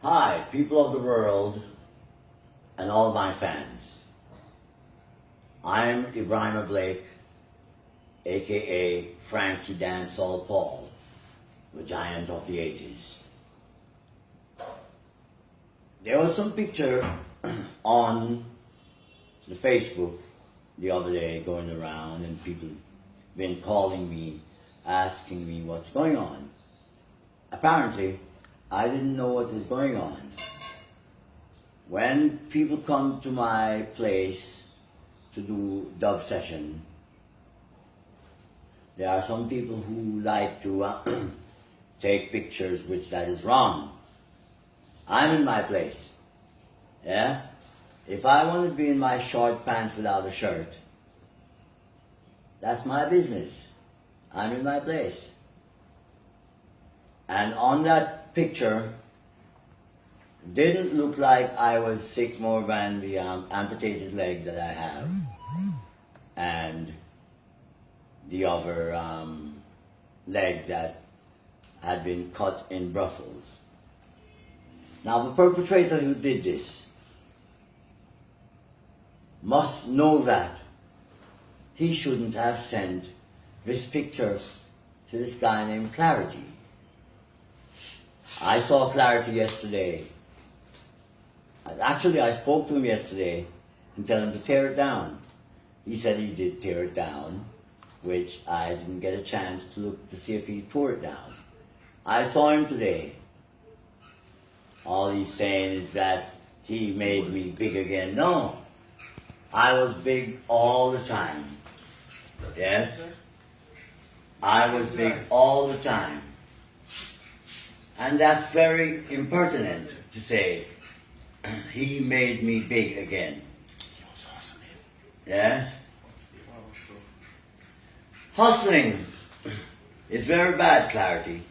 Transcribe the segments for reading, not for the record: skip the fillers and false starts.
Hi, people of the world and all my fans. I'm Ibrahim Blake, aka Frankie Dancehall Paul, the giant of the 80s. There was some picture on the Facebook the other day going around, and people been calling me, asking me what's going on. Apparently, I didn't know what was going on. When people come to my place to do dub session, there are some people who like to take pictures, which that is wrong. I'm in my place. Yeah? If I want to be in my short pants without a shirt, that's my business. I'm in my place. And on that picture, didn't look like I was sick more than the amputated leg that I have, and the other leg that had been cut in Brussels. Now the perpetrator who did this must know that he shouldn't have sent this picture to this guy named Clarity. I saw Clarity yesterday. Actually, I spoke to him yesterday and told him to tear it down. He said he did tear it down, which I didn't get a chance to look to see if he tore it down. I saw him today. All he's saying is that he made me big again. No, I was big all the time. Yes, I was big all the time. And that's very impertinent to say, he made me big again. Yes? Hustling is very bad, Clarity.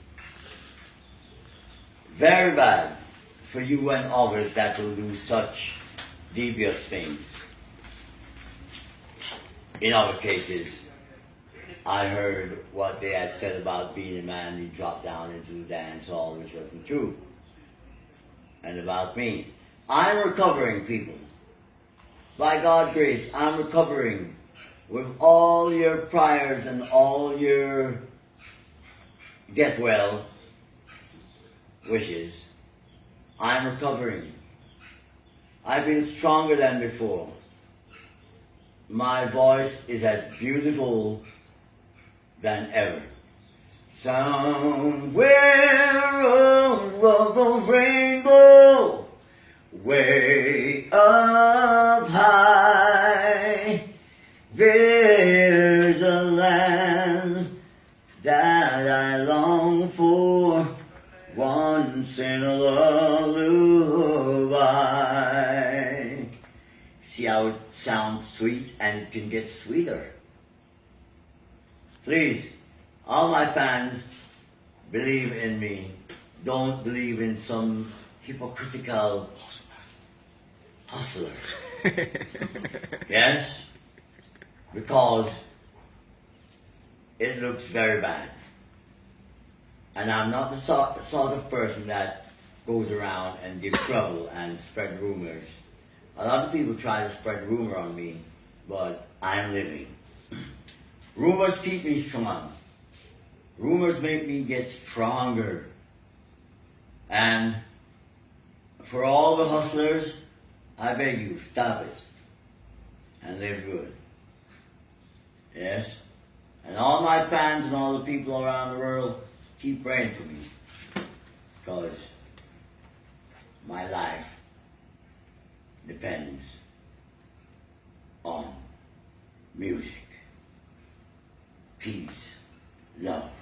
Very bad for you and others that will do such devious things. In other cases, I heard what they had said about being a man, he dropped down into the dance hall, which wasn't true. And about me. I'm recovering, people. By God's grace, I'm recovering with all your prayers and all your get well wishes. I'm recovering. I've been stronger than before. My voice is as beautiful than ever. Somewhere over the rainbow, way up high, there's a land that I long for, once in a lullaby. See how it sounds sweet, and it can get sweeter. Please, all my fans, believe in me. Don't believe in some hypocritical hustler. Yes? Because it looks very bad. And I'm not the sort of person that goes around and gives trouble and spread rumors. A lot of people try to spread rumor on me, but I'm living. Rumors keep me strong. Rumors make me get stronger. And for all the hustlers, I beg you, stop it and live good. Yes? And all my fans and all the people around the world, keep praying for me, because my life depends on music. Peace, love.